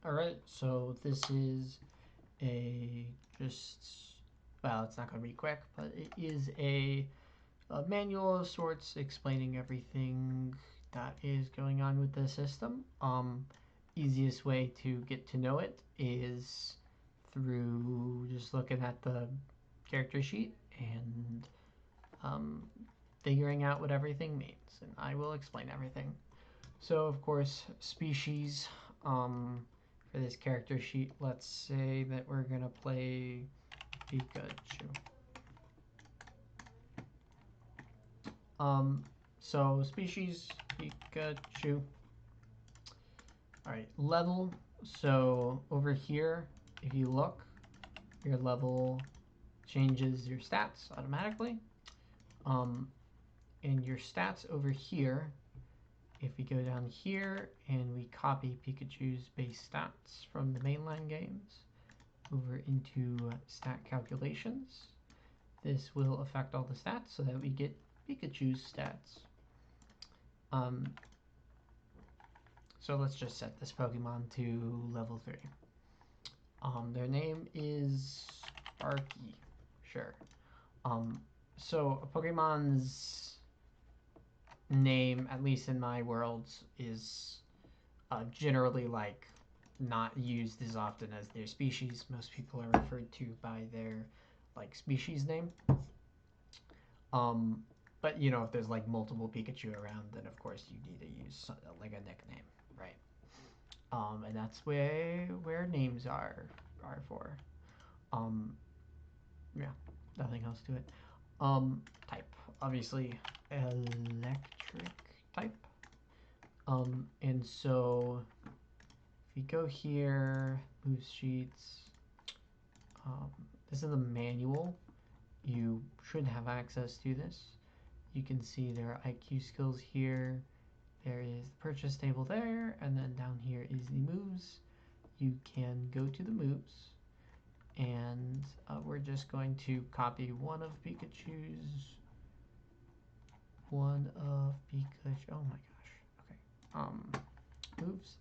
Alright, so this is well, it's not going to be quick, but it is a manual of sorts explaining everything that is going on with the system. Easiest way to get to know it is through just looking at the character sheet and um, figuring out what everything means. And I will explain everything. So, of course, species. For this character sheet, let's say that we're going to play Pikachu. So species, Pikachu. Alright, level. So over here, if you look, your level changes your stats automatically. And your stats over here, if we go down here and we copy Pikachu's base stats from the mainline games over into stat calculations, this will affect all the stats so that we get Pikachu's stats. So let's just set this Pokemon to level 3. Their name is Sparky. Sure. So a Pokemon's name, at least in my worlds, is generally like not used as often as their species. Most people are referred to by their like species name. But you know, if there's like multiple Pikachu around, then of course you need to use like a nickname, right? And that's where names are for. Yeah, nothing else to it. Type, obviously electric type. And so if you go here, move sheets, this is the manual. You should have access to this. You can see there are IQ skills here. There is the purchase table there, and then down here is the moves. You can go to the moves, and we're just going to copy one of Pikachu's. Oh my gosh. Okay. Moves.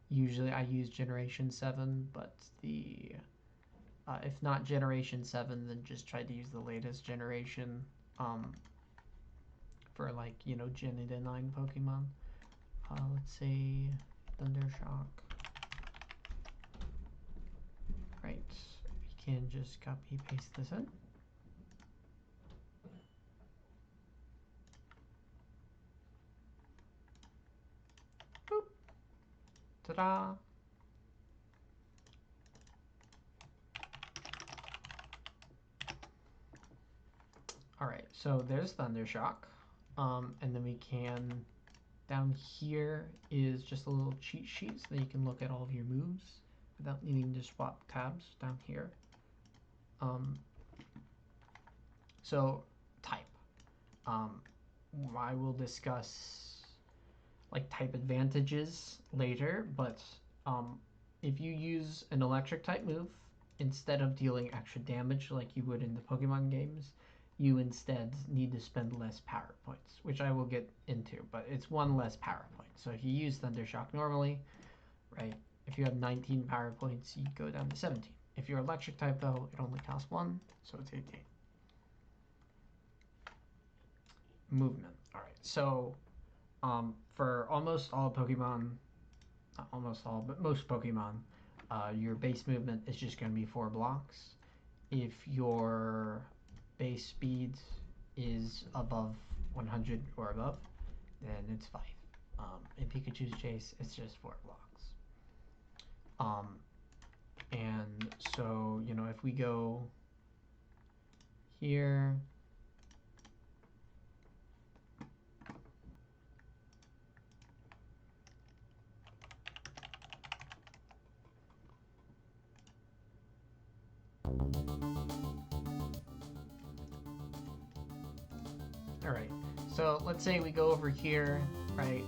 Usually I use Generation 7, but if not Generation 7, then just try to use the latest generation for like, you know, Gen 8 and 9 Pokemon. Let's say Thundershock. Right. We can just copy paste this in. Boop. Ta-da! Alright, so there's Thundershock. And then we can, down here is just a little cheat sheet so that you can look at all of your moves without needing to swap tabs down here. So type. I will discuss like type advantages later, but if you use an electric type move, instead of dealing extra damage like you would in the Pokemon games, you instead need to spend less power points, which I will get into, but it's one less power point. So if you use Thundershock normally, right, if you have 19 power points, you go down to 17. If you're electric type though, it only costs 1, so it's 18. Movement. Alright, so for almost all Pokemon, not almost all, but most Pokemon, your base movement is just going to be 4 blocks. If your base speed is above 100 or above, then it's 5. In Pikachu's chase, it's just 4 blocks. And so, you know, if we go here, all right, so let's say we go over here, right,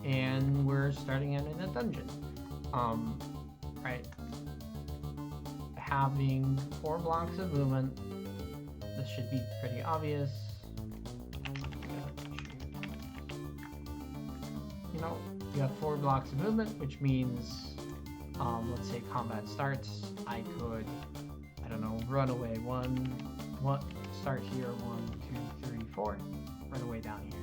and we're starting out in a dungeon, right, having 4 blocks of movement, this should be pretty obvious. You know, you have 4 blocks of movement, which means let's say combat starts, I could, I don't know, run away start here, 1, 2, 3, 4, run away down here.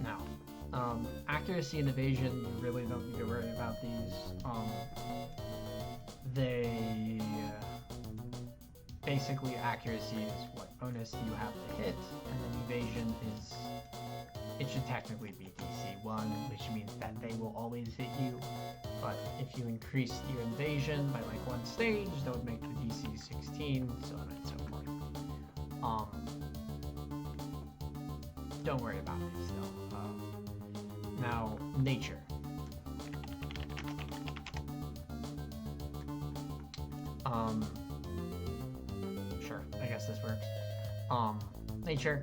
Now, accuracy and evasion, you really don't need to worry about these. They basically, accuracy is what bonus you have to hit, and then evasion is, it should technically be DC 1, which means that they will always hit you. But if you increase your evasion by like 1 stage, that would make the DC 16, so on and so forth. Don't worry about these though. Now, nature. Sure, I guess this works. Nature.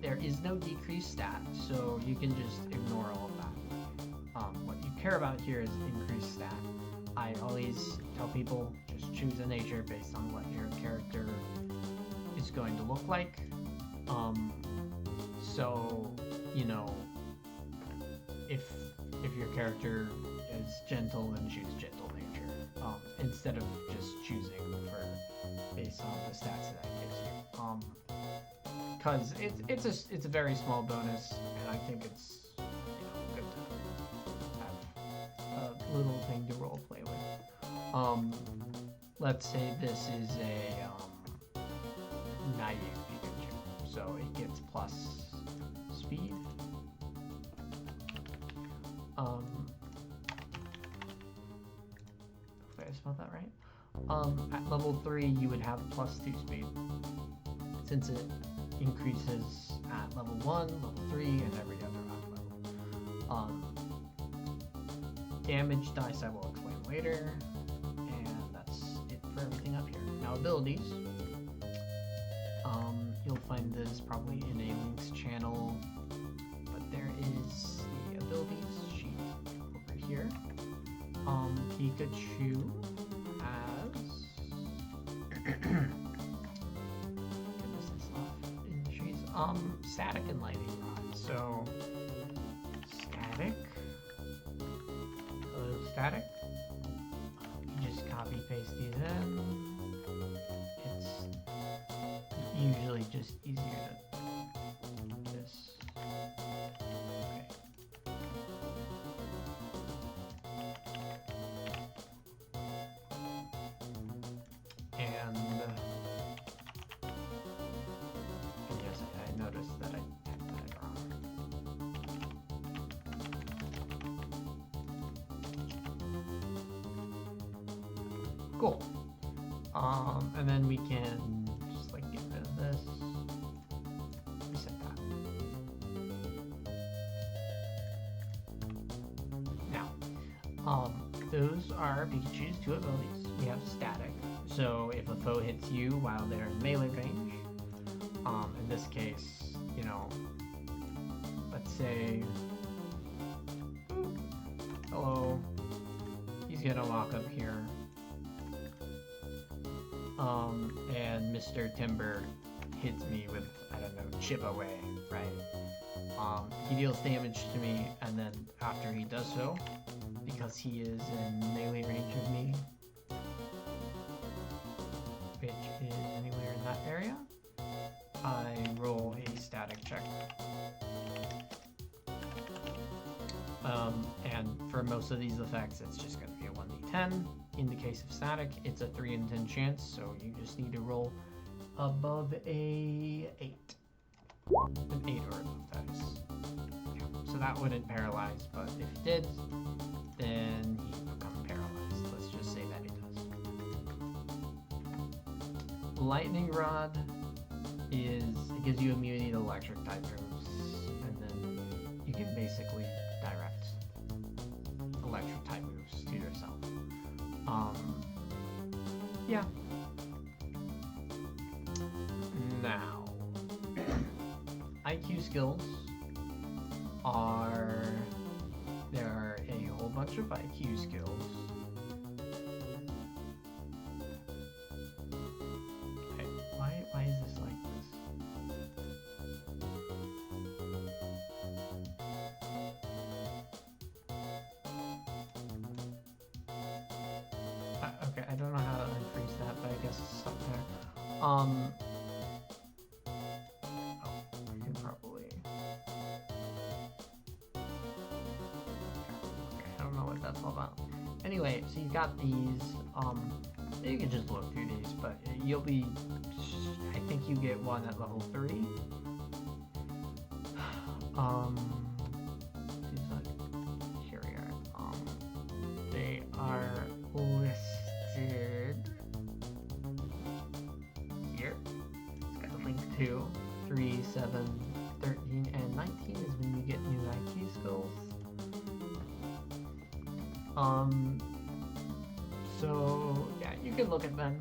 There is no decreased stat, so you can just ignore all of that. What you care about here is increased stat. I always tell people just choose a nature based on what your character is going to look like. So, you know, if your character is gentle, then choose gentle nature, instead of just choosing based on the stats that gives you. Because it's a very small bonus, and I think it's, you know, good to have a little thing to role play with. Let's say this is a naive Pikachu, so it gets plus speed. If I spelled that right. At level 3, you would have plus 2 speed, since it increases at level 1, level 3, and every other level. Damage dice I will explain later, and that's it for everything up here. Now abilities. You'll find this probably in a links channel, but there is the abilities sheet over here. Pikachu has static and lightning rod. So static, static. You just copy paste these in. It's usually just easier to do this. Okay. And yes, I noticed that I typed that wrong. Cool. And then we can just like get rid of this. Reset that. Now, those are Pikachu's 2 abilities. We have static. So if a foe hits you while they're in melee range, in this case, you know, let's say, hello, he's gonna walk up here, and Mr. Timber hits me with, I don't know, chip away, right? He deals damage to me, and then after he does so, because he is in melee range of me, which is anywhere in that area, I roll a static check. And for most of these effects, it's just going to be a 1d10. In the case of static, it's a 3 in 10 chance, so you just need to roll above a 8. An 8 or above, that is. Yeah, so that wouldn't paralyze, but if it did, then he'd become paralyzed. Let's just say that it does. Lightning Rod it gives you immunity to electric type moves, and then you can basically direct electric type moves to yourself. Yeah. Now, IQ skills there are a whole bunch of IQ skills. Okay, why is this like this? I don't know how to unfreeze that, but I guess it's stuck there. I can probably... Okay, I don't know what that's all about. Anyway, so you've got these, you can just look through these, but you'll be, I think you get one at level 3. Seems like, here we are. They are listed here. It's got a link to 3, 7, 13, and 19 is when you get new IT skills. So yeah, you can look at them.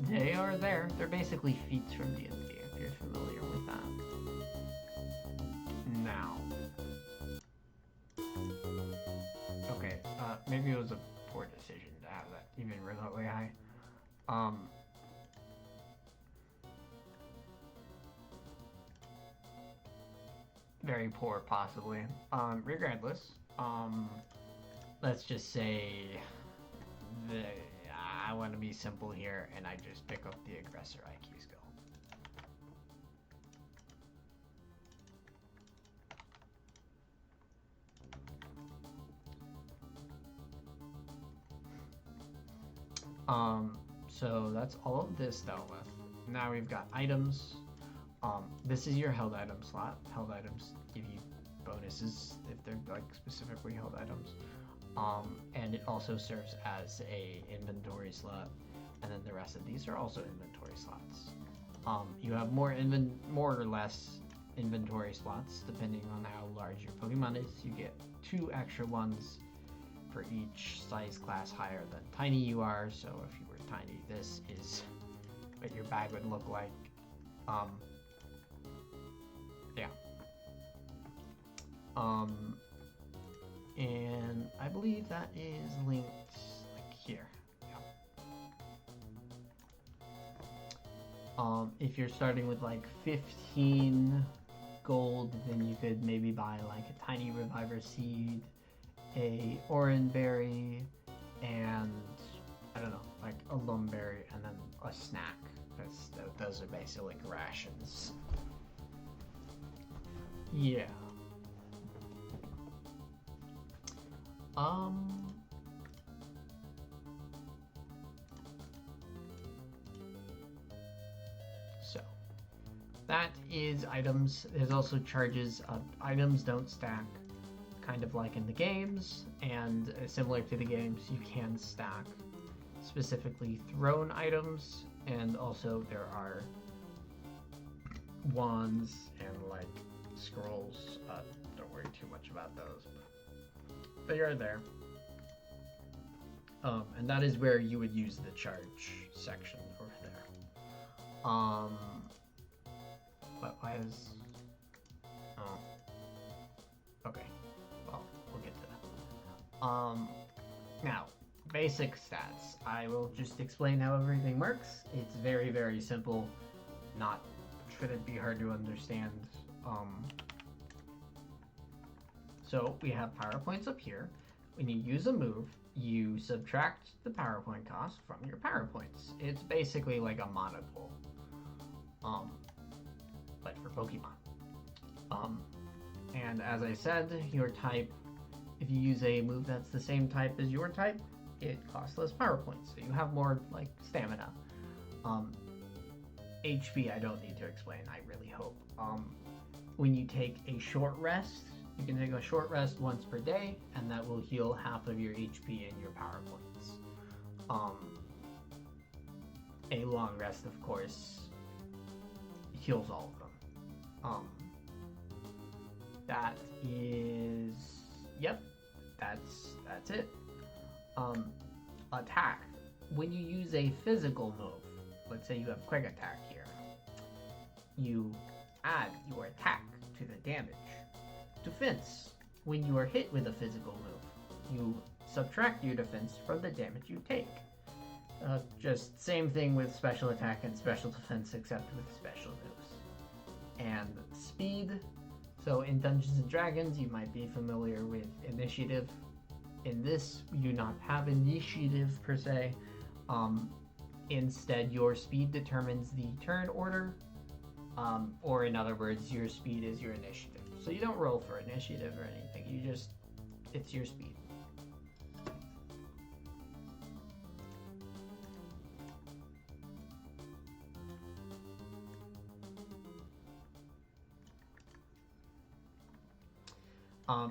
They are there. They're basically feats from D&D, if you're familiar with that. Now, okay, maybe it was a poor decision to have that even remotely high. Very poor, possibly. Regardless, let's just say I want to be simple here, and I just pick up the aggressor IQ skill. So that's all of this dealt with. Now we've got items. This is your held item slot. Held items give you bonuses if they're like specifically held items. And it also serves as a inventory slot, and then the rest of these are also inventory slots. You have more or less inventory slots depending on how large your Pokemon is. You get 2 extra ones for each size class higher than tiny you are. So if you were tiny, this is what your bag would look like. Yeah. And I believe that is linked like here. Yeah. If you're starting with like 15 gold, then you could maybe buy like a tiny reviver seed, a orange berry, and I don't know, like a lumberry, and then a snack. Those are basically like rations. Yeah. So that is items. There's also charges. Items don't stack, kind of like in the games, and similar to the games, you can stack specifically thrown items, and also there are wands and like scrolls. Don't worry too much about those, but they are there. And that is where you would use the charge section over there. But why is... Oh. Okay. Well, we'll get to that. Now, basic stats. I will just explain how everything works. It's very, very simple. Not shouldn't be hard to understand. So we have power points up here. When you use a move, you subtract the power point cost from your power points. It's basically like a mana pool, but for Pokemon. And as I said, your type, if you use a move that's the same type as your type, it costs less power points, so you have more like stamina. HP I don't need to explain, I really hope. When you take a short rest, you can take a short rest once per day, and that will heal half of your HP and your power points. A long rest, of course, heals all of them. That is, yep, that's it. Attack. When you use a physical move, let's say you have quick attack here, you add your attack to the damage. Defense. When you are hit with a physical move, you subtract your defense from the damage you take. Just same thing with special attack and special defense, except with special moves. And speed. So in Dungeons and Dragons, you might be familiar with initiative. in this, you do not have initiative per se. Instead, your speed determines the turn order, or in other words, your speed is your initiative. So you don't roll for initiative or anything. You just, it's your speed.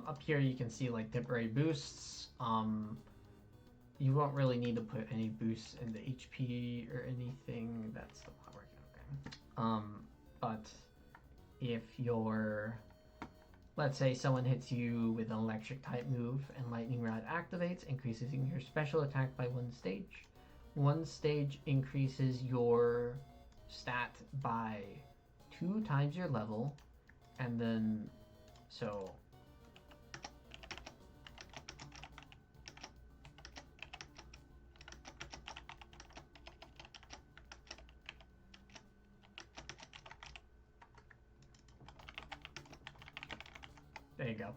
Up here you can see like temporary boosts. You won't really need to put any boosts in the HP or anything. That's still not working, okay. But if you're, let's say someone hits you with an electric type move and lightning rod activates, increasing your special attack by 1 stage. 1 stage increases your stat by 2 times your level, and then so there you go.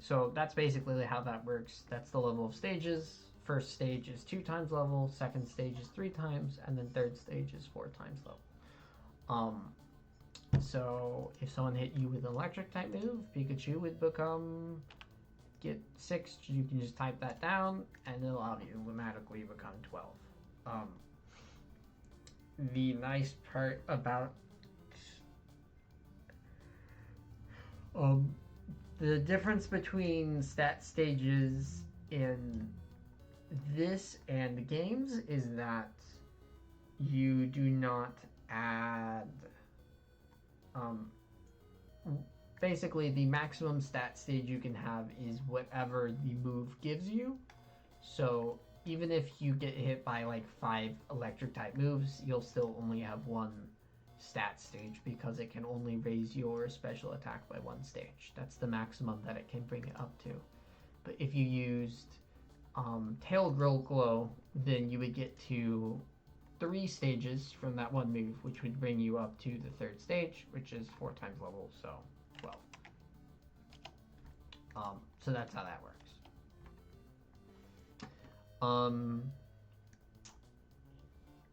So that's basically how that works. That's the level of stages. First stage is 2 times level, second stage is 3 times, and then third stage is 4 times level. So if someone hit you with an electric type move, Pikachu would get 6. You can just type that down, and it'll automatically become 12. The nice part about the difference between stat stages in this and the games is that you do not add basically the maximum stat stage you can have is whatever the move gives you. So even if you get hit by like 5 electric type moves, you'll still only have 1 stat stage because it can only raise your special attack by 1 stage. That's the maximum that it can bring it up to. But if you used Tail Glow, then you would get to 3 stages from that 1 move, which would bring you up to the 3rd stage, which is 4 times level, so 12. So that's how that works.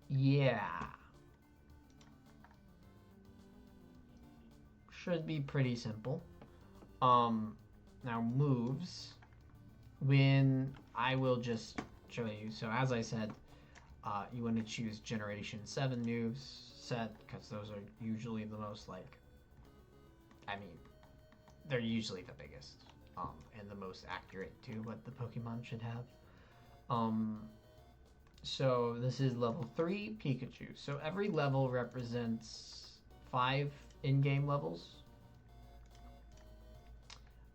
Yeah. Should be pretty simple. Now moves. When I will just show you. So as I said, you want to choose Generation 7 moves set because those are usually the most they're usually the biggest and the most accurate to what the Pokemon should have. So this is level 3 Pikachu. So every level represents 5 in-game levels.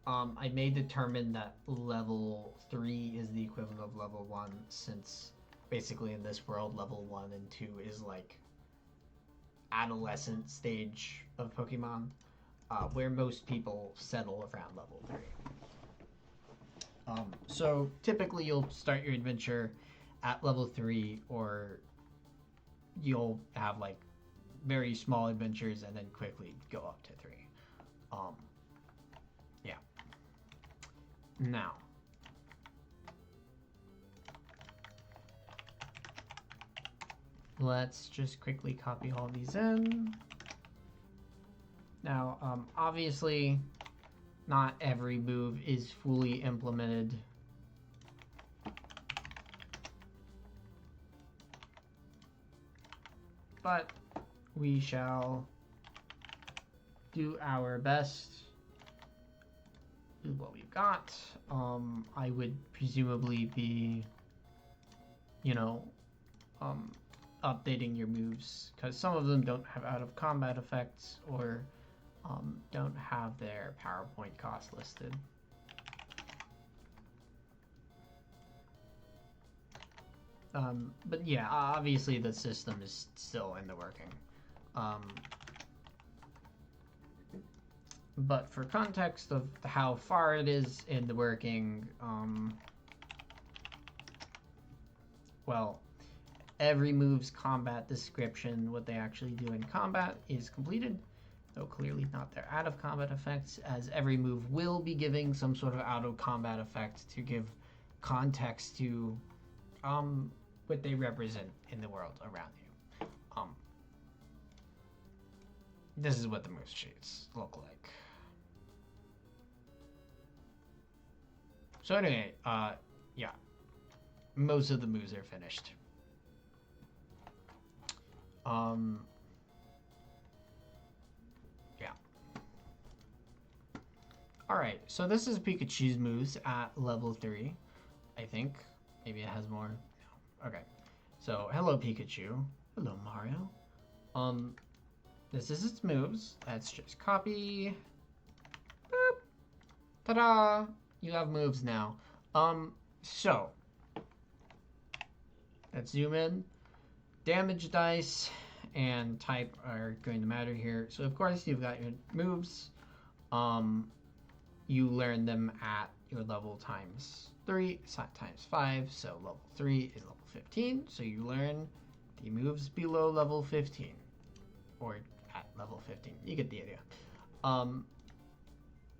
I may determine that level 3 is the equivalent of level 1 since basically in this world level 1 and 2 is like adolescent stage of Pokemon where most people settle around level 3. So typically you'll start your adventure at level 3 or you'll have like very small adventures and then quickly go up to 3. Yeah. Now, let's just quickly copy all these in. Now, obviously, not every move is fully implemented. But we shall do our best with what we've got. I would presumably be, updating your moves because some of them don't have out of combat effects or don't have their PowerPoint cost listed. But yeah, obviously the system is still in the working. But for context of how far it is in the working, well, every move's combat description, what they actually do in combat, is completed. though clearly not their out-of-combat effects, as every move will be giving some sort of out-of-combat effect to give context to what they represent in the world around you. This is what the move sheets look like. So anyway, yeah, most of the moves are finished. Yeah. Alright, so this is Pikachu's moves at level 3, I think. Maybe it has more. No. Okay. So, hello Pikachu. Hello Mario. This is its moves. Let's just copy. Boop. Ta-da! You have moves now. So let's zoom in. Damage dice and type are going to matter here. So of course you've got your moves. You learn them at your level times 3, times 5. So level 3 is level 15. So you learn the moves below level 15, or at level 15. You get the idea.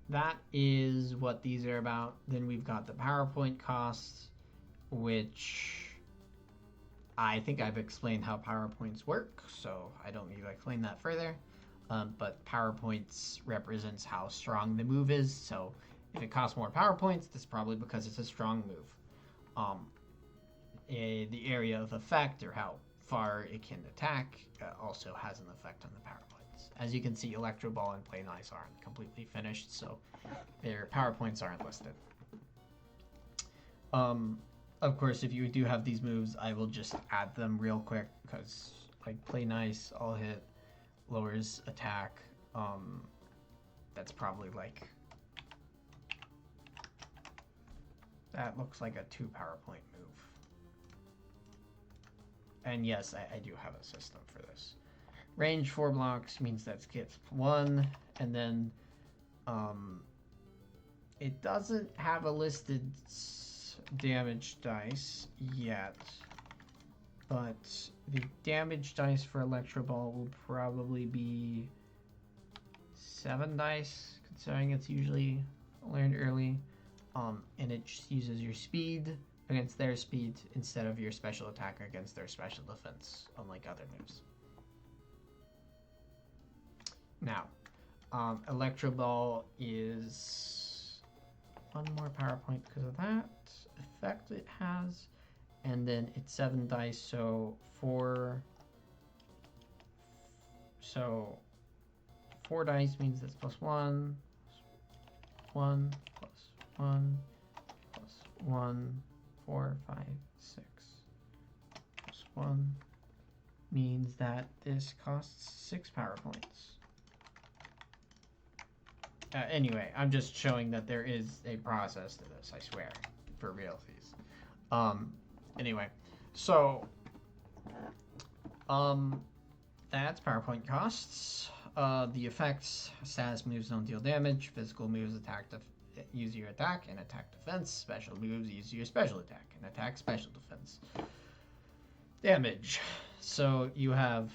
That is what these are about. Then we've got the PowerPoint costs, which I think I've explained how PowerPoints work, so I don't need to explain that further. But PowerPoints represents how strong the move is, so if it costs more PowerPoints, that's probably because it's a strong move. The area of effect, or how far it can attack, also has an effect on the PowerPoints. As you can see, Electro Ball and Play Nice aren't completely finished, so their PowerPoints aren't listed. Of course, if you do have these moves, I will just add them real quick, because like Play Nice, all hit, lowers attack. That's probably like, that looks like a 2 PowerPoint move. And yes, I do have a system for this. Range 4 blocks means that gets 1, and then it doesn't have a listed damage dice yet, but the damage dice for Electro Ball will probably be 7 dice, considering it's usually learned early, and it just uses your speed against their speed instead of your special attack against their special defense, unlike other moves. Now, Electro Ball is 1 more PowerPoint because of that effect it has, and then it's 7 dice, so 4 dice means that's plus 1, plus 1, plus 1, plus 1, 4, 5, 6, plus 1 means that this costs 6 PowerPoints. Anyway, I'm just showing that there is a process to this, I swear, for realsies. Anyway, so, that's PowerPoint costs. The effects, status moves don't deal damage, physical moves use your attack and attack defense, special moves use your special attack and attack special defense. Damage. So you have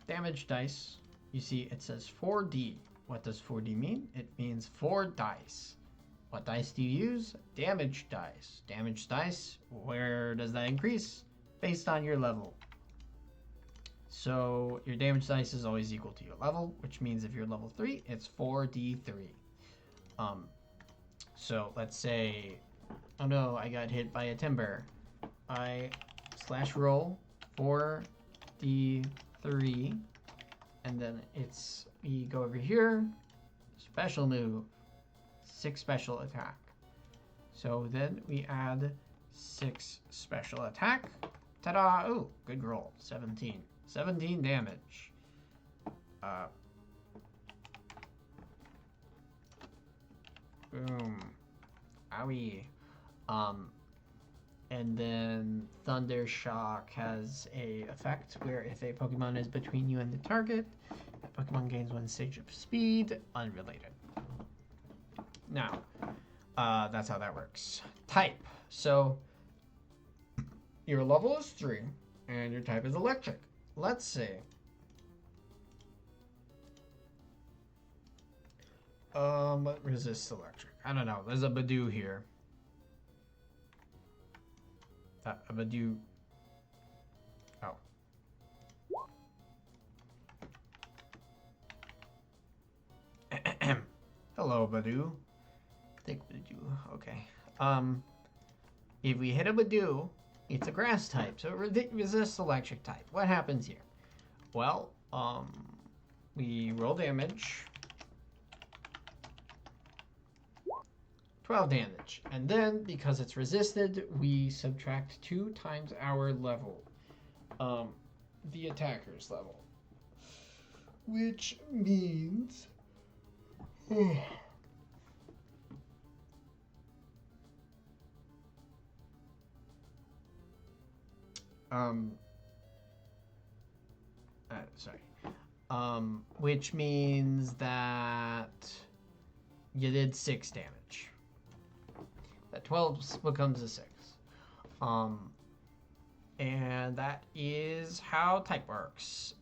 damage dice. You see it says 4D. What does 4D mean? It means 4 dice. What dice do you use? Damage dice. Damage dice, where does that increase? Based on your level. So your damage dice is always equal to your level, which means if you're level 3, it's 4D3. So let's say, oh no, I got hit by a timber. I /roll 4D3, and then we go over here, special move, 6 special attack. So then we add 6 special attack. Ta-da! Oh, good roll. 17. 17 damage. Boom. Owie. And then Thunder Shock has a effect where if a Pokemon is between you and the target, the Pokemon gains 1 stage of speed, unrelated. Now, that's how that works. Type. So, your level is 3, and your type is electric. Let's say What resists electric? I don't know. There's a Badoo here. A Badoo. Oh. Hello, Badoo. Thick Badoo. Okay. If we hit a Badoo, it's a grass type, so it resists electric type. What happens here? Well, we roll damage. 12 damage. And then, because it's resisted, we subtract 2 times our level. The attacker's level. Which means... sorry. Which means that you did 6 damage. That 12 becomes a 6. And that is how type works.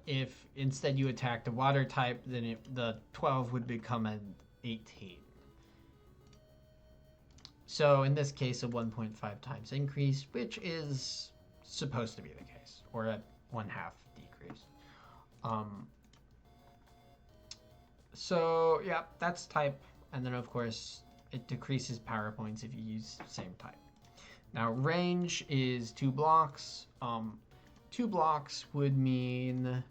If instead you attack the water type, then the 12 would become an 18. So in this case, a 1.5 times increase, which is supposed to be the case, or a 1/2 decrease. So yeah, that's type, and then of course it decreases power points if you use same type. Now range is 2 blocks. 2 blocks would mean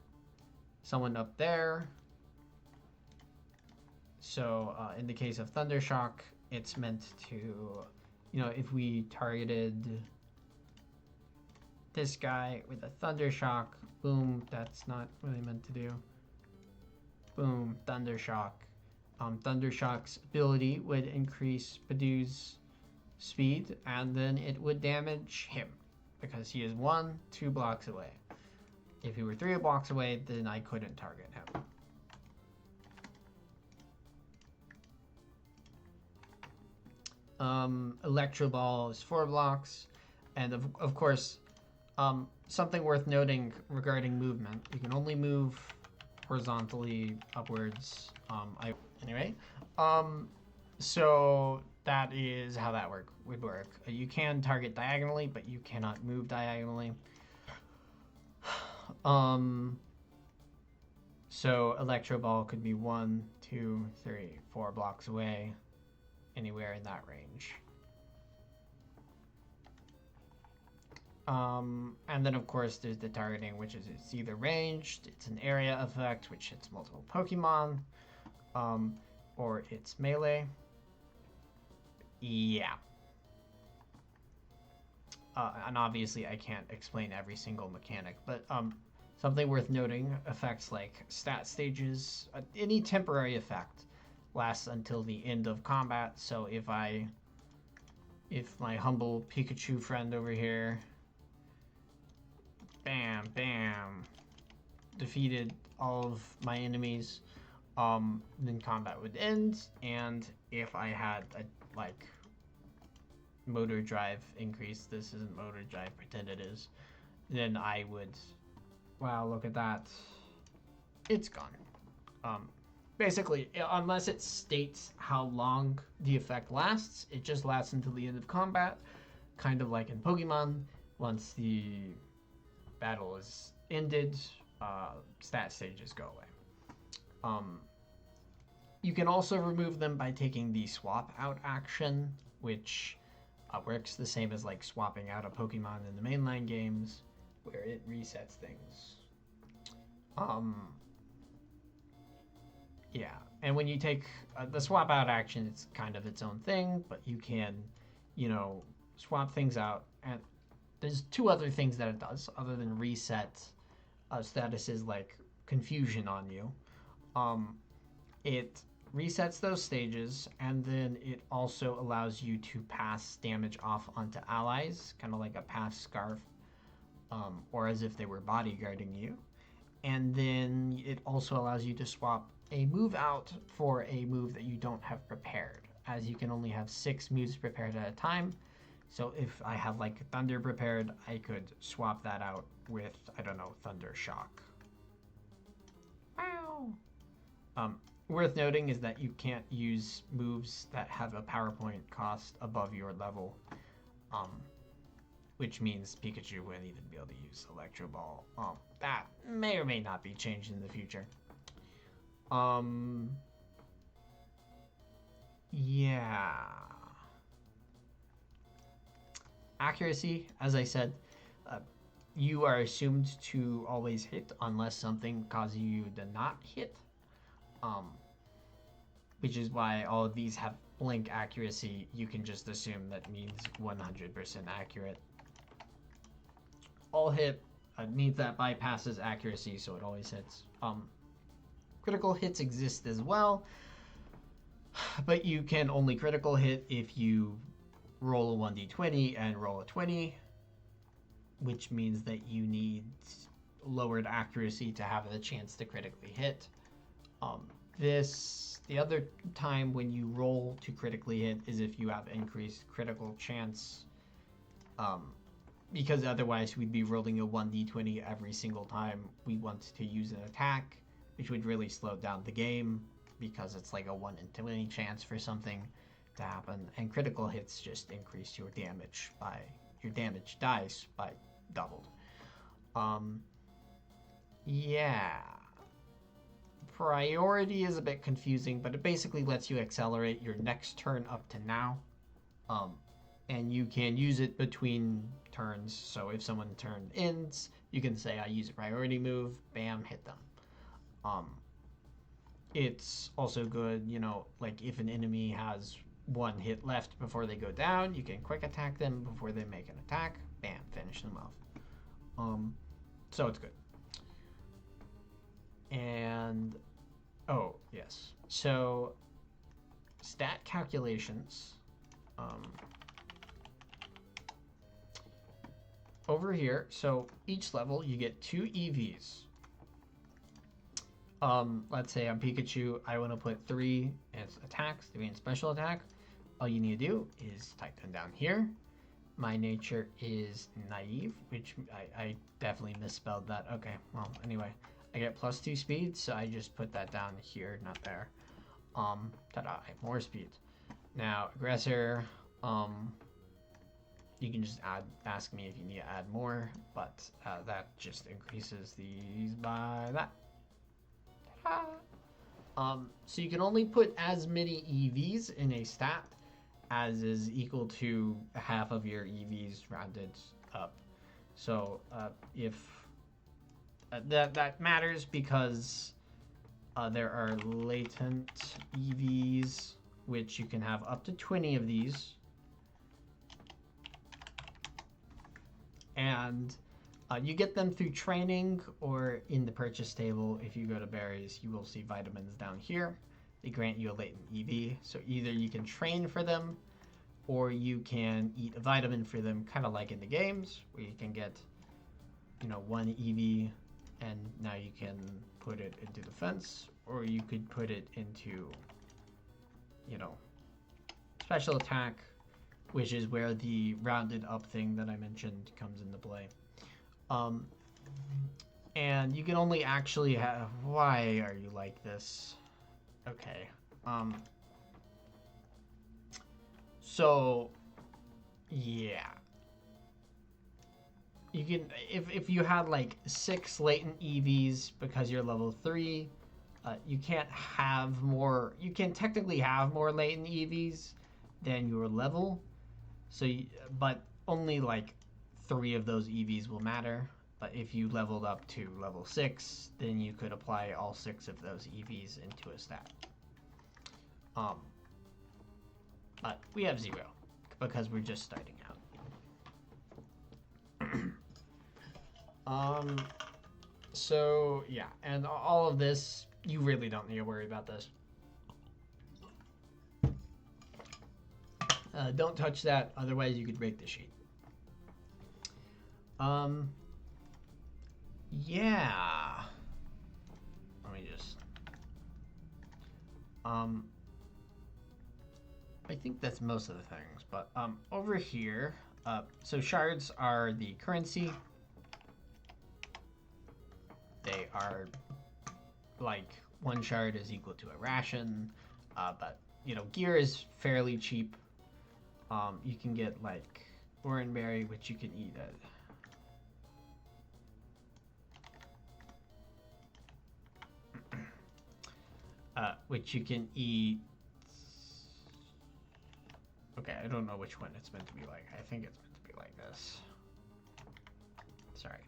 someone up there. So in the case of Thundershock, it's meant to, if we targeted this guy with a Thundershock, boom, that's not what I meant to do. Boom, Thundershock. Thundershock's ability would increase Badoo's speed, and then it would damage him because he is 2 blocks away. If he were 3 blocks away, then I couldn't target him. Electro Ball is 4 blocks, and of course, something worth noting regarding movement: you can only move horizontally upwards. So that is how that would work. You can target diagonally, but you cannot move diagonally. So Electro Ball could be 1, 2, 3, 4 blocks away, anywhere in that range. And then of course there's the targeting, which is it's either ranged, it's an area effect, which hits multiple Pokemon, or it's melee. Yeah. And obviously I can't explain every single mechanic, but something worth noting, effects like stat stages, any temporary effect lasts until the end of combat. So if my humble Pikachu friend over here, bam, bam, defeated all of my enemies, then combat would end. And if I had a motor drive increase, this isn't motor drive, pretend it is, then I would, wow, look at that, it's gone. Basically, unless it states how long the effect lasts, it just lasts until the end of combat, kind of like in Pokemon. Once the battle is ended, stat stages go away. You can also remove them by taking the swap out action, which works the same as like swapping out a Pokemon in the mainline games, where it resets things. Yeah, and when you take the swap out action, it's kind of its own thing, but you can, swap things out. And there's 2 other things that it does other than reset statuses like confusion on you. It resets those stages, and then it also allows you to pass damage off onto allies, kind of like a pass scarf, or as if they were bodyguarding you. And then it also allows you to swap a move out for a move that you don't have prepared, as you can only have 6 moves prepared at a time. So if I have like Thunder prepared, I could swap that out with, I don't know, Thunder Shock. Wow. worth noting is that you can't use moves that have a power point cost above your level, which means Pikachu wouldn't even be able to use Electro Ball. That may or may not be changed in the future. Yeah. Accuracy, as I said, you are assumed to always hit unless something causes you to not hit. Which is why all of these have blink accuracy. You can just assume that means 100% accurate. All hit means that bypasses accuracy, so it always hits. Critical hits exist as well, but you can only critical hit if you roll a 1d20 and roll a 20, which means that you need lowered accuracy to have the chance to critically hit. The other time when you roll to critically hit is if you have increased critical chance, because otherwise we'd be rolling a 1d20 every single time we want to use an attack, which would really slow down the game because it's like a 1 in 20 chance for something to happen, and critical hits just increase your damage dice by doubled. Yeah. Priority is a bit confusing, but it basically lets you accelerate your next turn up to now. And you can use it between turns. So if someone's turn ends, you can say, I use a priority move, bam, hit them. It's also good, like if an enemy has 1 hit left before they go down, you can quick attack them before they make an attack, bam, finish them off. So it's good. And, oh, yes. So, stat calculations. Over here, so each level you get 2 EVs. Let's say on Pikachu, I want to put 3 as attacks, 3 in special attack. All you need to do is type them down here. My nature is naive, which I definitely misspelled that. Okay, well, anyway. I get +2 speed, so I just put that down here, not there. Ta-da, I have more speed. Now, aggressor, you can just ask me if you need to add more, but that just increases these by that. Ta-da! So you can only put as many EVs in a stat as is equal to half of your EVs rounded up. So if that matters because there are latent EVs, which you can have up to 20 of these. And you get them through training or in the purchase table. If you go to berries, you will see vitamins down here. They grant you a latent EV. So either you can train for them or you can eat a vitamin for them, kind of like in the games where you can get, 1 EV and now you can put it into defense, or you could put it into, special attack, which is where the rounded up thing that I mentioned comes into play. And you can only actually have, why are you like this? Okay. So, yeah. You can, if you had like 6 latent EVs because you're level 3, you can't have more, you can technically have more latent EVs than your level. So, but only like 3 of those EVs will matter. But if you leveled up to level 6, then you could apply all 6 of those EVs into a stat. But we have 0 because we're just starting out. So yeah, and all of this, you really don't need to worry about this. Don't touch that, otherwise you could break the sheet. Yeah. Let me just. I think that's most of the things, but over here, so shards are the currency. They are like 1 shard is equal to a ration. But, you know, gear is fairly cheap. You can get, like, oranberry, which you can eat at... which you can eat... Okay, I don't know which one it's meant to be like. I think it's meant to be like this. Sorry.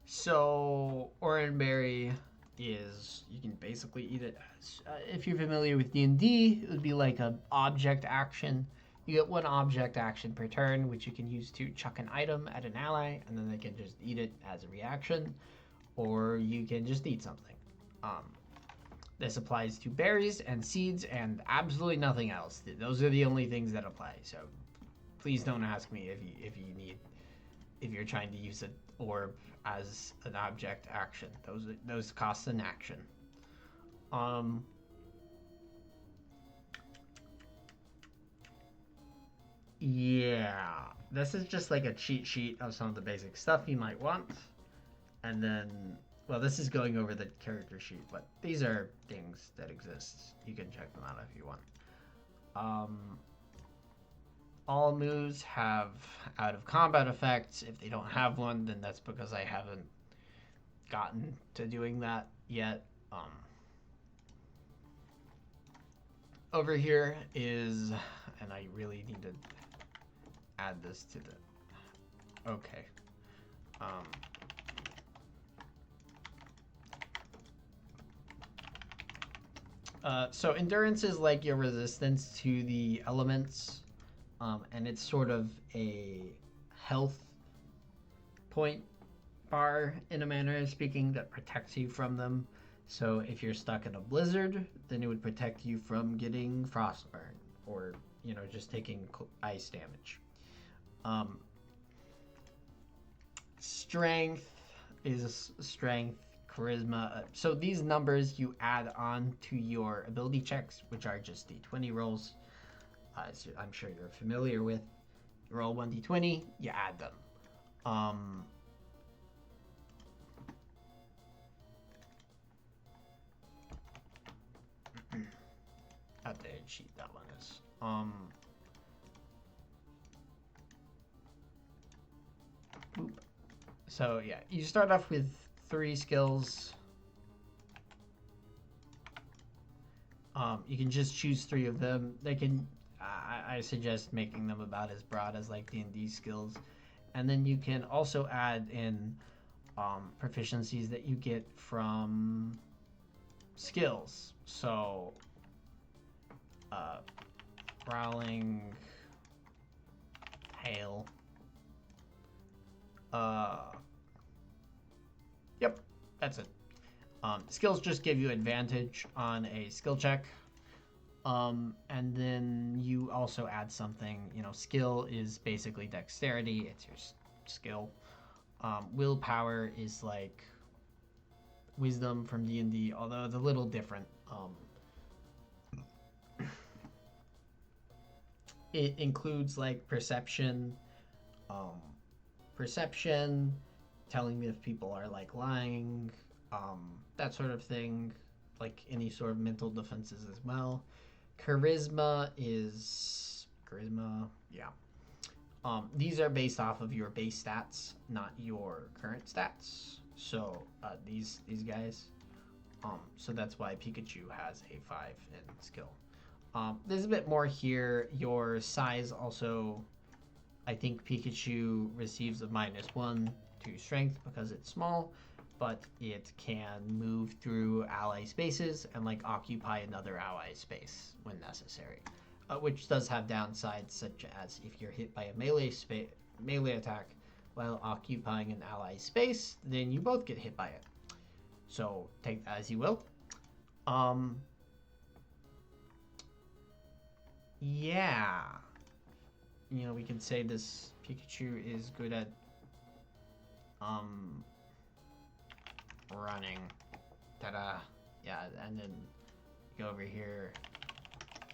So oranberry is, you can basically eat it as, if you're familiar with D&D, it would be like an object action. You get 1 object action per turn, which you can use to chuck an item at an ally, and then they can just eat it as a reaction, or you can just eat something. This applies to berries and seeds and absolutely nothing else. Those are the only things that apply. So please don't ask me if you're trying to use an orb as an object action. Those cost an action. Yeah, this is just like a cheat sheet of some of the basic stuff you might want, and then, well, this is going over the character sheet, but these are things that exist. You can check them out if you want. All moves have out of combat effects. If they don't have one, then that's because I haven't gotten to doing that yet. Over here is, and I really need to add this to the, okay. So endurance is like your resistance to the elements, and it's sort of a health point bar in a manner of speaking that protects you from them. So if you're stuck in a blizzard, then it would protect you from getting frostburn or, you know, just taking ice damage. Strength is strength, charisma. So these numbers you add on to your ability checks, which are just d20 rolls. As I'm sure you're familiar with. You roll 1d20, you add them. Updated sheet, that one is. So yeah, you start off with 3 skills. You can just choose 3 of them. They can, I suggest making them about as broad as like D&D skills, and then you can also add in proficiencies that you get from skills. So Prowling, Hail. Yep, that's it. Skills just give you advantage on a skill check. And then you also add something, you know, skill is basically dexterity, it's your skill. Willpower is like wisdom from D&D, although it's a little different. It includes like perception, telling me if people are like lying, that sort of thing, like any sort of mental defenses as well. Charisma, yeah. These are based off of your base stats, not your current stats. So these guys. So that's why Pikachu has a 5 in skill. There's a bit more here. Your size also, I think Pikachu receives a -1 to strength because it's small, but it can move through ally spaces and like occupy another ally space when necessary, which does have downsides, such as if you're hit by a melee attack while occupying an ally space, then you both get hit by it. So take that as you will. Yeah, you know, we can say this Pikachu is good at running. Ta-da. Yeah, and then go over here,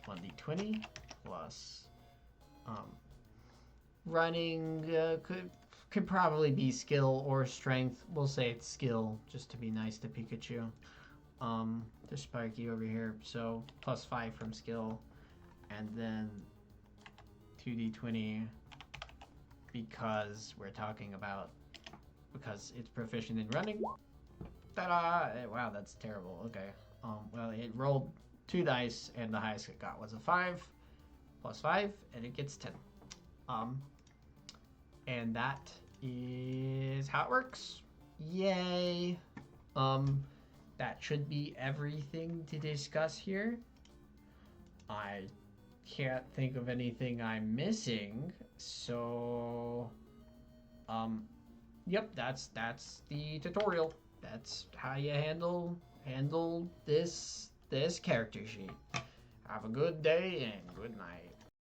1d20 plus running could probably be skill or strength. We'll say it's skill just to be nice to Pikachu. To Sparky over here. So +5 from skill, and then 2d20 because it's proficient in running. Ta-da! Wow, that's terrible. Okay. Well, it rolled 2 dice, and the highest it got was a 5 +5, and it gets 10. And that is how it works. Yay! That should be everything to discuss here. I can't think of anything I'm missing, so yep, that's the tutorial. That's how you handle this character sheet. Have a good day and good night.